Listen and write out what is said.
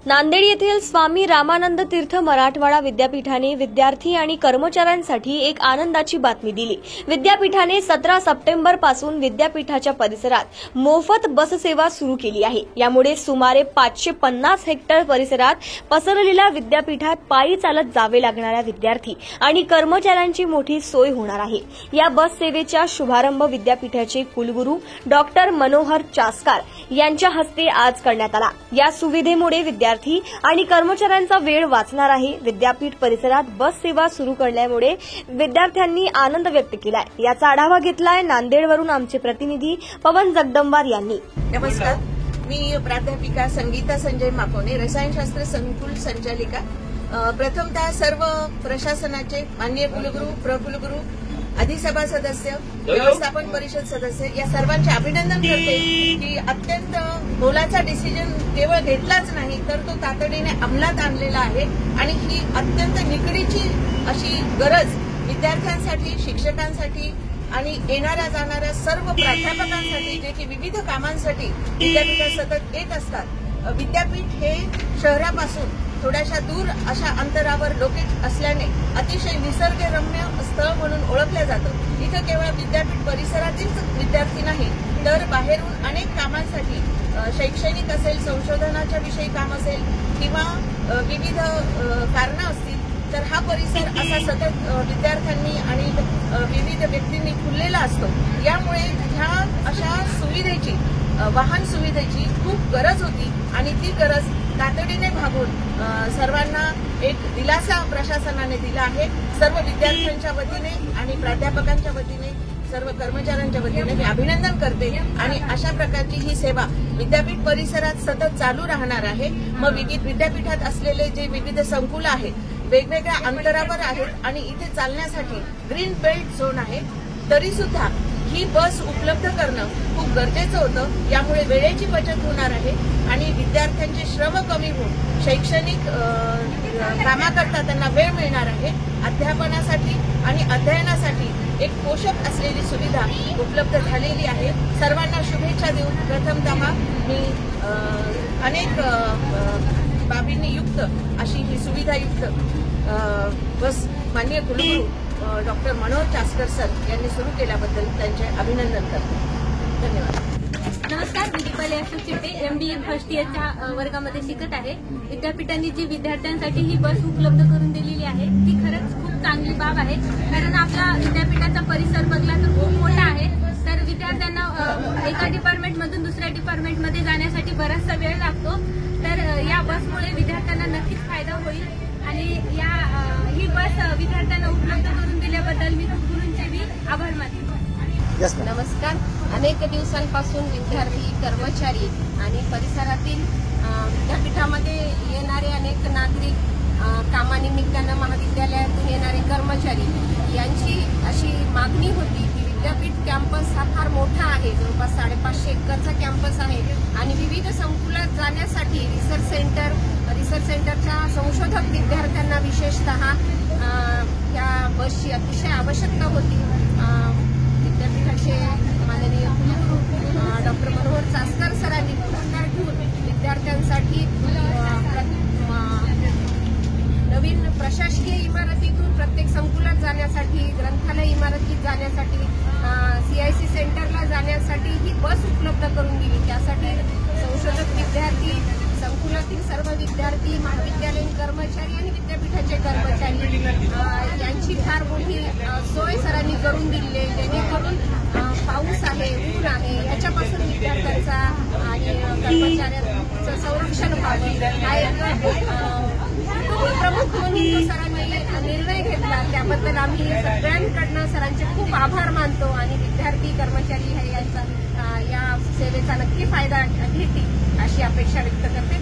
नांदेड येथील स्वामी रामानंद तीर्थ मराठवाडा विद्यापीठाने विद्यार्थी आणि कर्मचाऱ्यांसाठी एक आनंदाची बातमी दिली। विद्यापीठाने 17 सप्टेंबर पासून विद्यापीठाच्या परिसरात मोफत बस सेवा सुरू केली आहे। यामुळे सुमारे 550 हेक्टर परिसरात पसरलेल्या विद्यापीठात पायी चालत जावे लागणाऱ्या विद्यार्थी आणि कर्मचाऱ्यांची मोठी सोय होणार आहे। या बस सेवेचा शुभारंभ विद्यापीठाचे कुलगुरू डॉक्टर मनोहर चास्कर यांच्या हस्ते आज करण्यात आला। या सुविधेमुळे विद्यार्थी आणि कर्मचाऱ्यांचा वेळ वाचणार आहे। विद्यापीठ परिसरात बस सेवा सुरू करण्यामुळे विद्यार्थ्यांनी आनंद व्यक्त केलाय। याचा आढावा घेतलाय नांदेडवरून आमचे प्रतिनिधी पवन जगदंबार यांनी। नमस्कार, मी प्राध्यापिका संगीता संजय मापोने, रसायनशास्त्र संकुल संचालिका। प्रथमतः सर्व प्रशासनाचे माननीय कुलगुरू, प्रकुलगुरू, अधिसभा सदस्य, व्यवस्थापन परिषद सदस्य या सर्वांचे अभिनंदन करते की अत्यंत मोलाचा डिसिजन केवळ घेतलाच नाही तर तो तातडीने अंमलात आणलेला आहे आणि ही अत्यंत निकडीची अशी गरज विद्यार्थ्यांसाठी, शिक्षकांसाठी आणि येणाऱ्या जाणाऱ्या सर्व प्राध्यापकांसाठी जे की विविध कामांसाठी विद्यापीठात सतत येत असतात। विद्यापीठ हे शहरापासून थोड्याशा दूर अशा अंतरावर लोकेट असल्याने अतिशय निसर्गरम्य स्थळ म्हणून ओळखलं जातं। इथं केवळ विद्यापीठ परिसरातील विद्यार्थी नाही तर बाहेरून अनेक कामांसाठी, शैक्षणिक असेल, संशोधनाच्या विषयी काम असेल किंवा विविध कारणं असतील तर हा परिसर असा सतत विद्यार्थ्यांनी आणि विविध व्यक्तींनी खुललेला असतो। यामुळे ह्या अशा सुविधेची, वाहन सुविधेची खूप गरज होती आणि ती गरज तातडीने भागून सर्वांना एक दिलासा प्रशासनाने दिला आहे। सर्व विद्यार्थ्यांच्या वतीने आणि प्राध्यापकांच्या वतीने, सर्व कर्मचाऱ्यांच्या वतीने मी अभिनंदन करते आणि अशा प्रकारची ही सेवा विद्यापीठ परिसरात सतत चालू राहणार आहे। मग विद्यापीठात असलेले जे विविध संकुल आहेत वेगवेगळ्या अंतरावर आहेत आणि इथे चालण्यासाठी ग्रीन बेल्ट झोन आहे, तरी सुद्धा ही बस उपलब्ध करणं खूप गरजेचं होतं। यामुळे वेळेची बचत होणार आहे आणि विद्यार्थ्यांचे श्रम कमी होऊन शैक्षणिक कामाकरता त्यांना वेळ मिळणार आहे। अध्यापनासाठी आणि अध्ययनासाठी एक पोषक असलेली सुविधा उपलब्ध झालेली आहे। सर्वांना शुभेच्छा देऊन प्रथमतः मी अनेक बाबींनी युक्त अशी ही सुविधायुक्त बस माननीय कुलगुरू डॉक्टर मनोहर चास्कर सर यांनी सुरू केल्याबद्दल त्यांचे अभिनंदन करते। धन्यवाद। नमस्कार, मी दीपाली अशोक चिट्टे MBA फर्स्ट इयरच्या वर्गामध्ये शिकत आहे। विद्यापीठांनी जी विद्यार्थ्यांसाठी ही बस उपलब्ध करून दिलेली आहे ती खरंच खूप चांगली बाब आहे, कारण आपला विद्यापीठाचा परिसर बघला तर खूप मोठा आहे। तर विद्यार्थ्यांना एका डिपार्टमेंटमधून दुसऱ्या डिपार्टमेंटमध्ये जाण्यासाठी बराचसा वेळ लागतो। तर या बसमुळे विद्यार्थ्यांना नक्कीच फायदा होईल आणि ही बस विद्यार्थ्यांना उपलब्ध करून दिल्याबद्दल मी गुरुंचे मी आभार मानते। नमस्कार, अनेक दिवसांपासून विद्यार्थी, कर्मचारी आणि परिसरातील विद्यापीठामध्ये येणारे अनेक नागरिक, कामानिमित्तानं महाविद्यालयातून येणारे कर्मचारी यांची अशी मागणी होती की विद्यापीठ कॅम्पस हा फार मोठा आहे, जवळपास 550 एकरचा कॅम्पस आहे आणि विविध संकुलात जाण्यासाठी रिसर्च सेंटरच्या संशोधक विद्यार्थ्यांना विशेषतः या बसची अतिशय आवश्यकता होती। विद्यापीठाचे माननीय कुलगुरू डॉक्टर मनोहर चास्कर सरांनी पुढाकार घेऊन विद्यार्थ्यांसाठी नवीन प्रशासकीय इमारतीतून प्रत्येक संकुलात जाण्यासाठी, ग्रंथालय इमारतीत जाण्यासाठी, CIC सेंटरला जाण्यासाठी ही बस उपलब्ध करून दिली। त्यासाठी संशोधक विद्यार्थी, संकुलातील सर्व विद्यार्थी, महाविद्यालयीन कर्मचारी आणि विद्यापीठाचे कर्मचारी यांची फार मोठी सोय सरांनी करून दिली आहे, जेणेकरून पाऊस आहे, ऊन आहे याच्यापासून विद्यार्थ्यांचा आणि कर्मचाऱ्यांचं संरक्षण व्हावं हा एक प्रमुख म्हणून सरांनी निर्णय घेतला। त्याबद्दल आम्ही सगळ्यांकडनं सरांचे खूप आभार मानतो आणि विद्यार्थी, कर्मचारी यांचा या सेवेचा नक्की फायदा घेतील अशी अपेक्षा व्यक्त करते।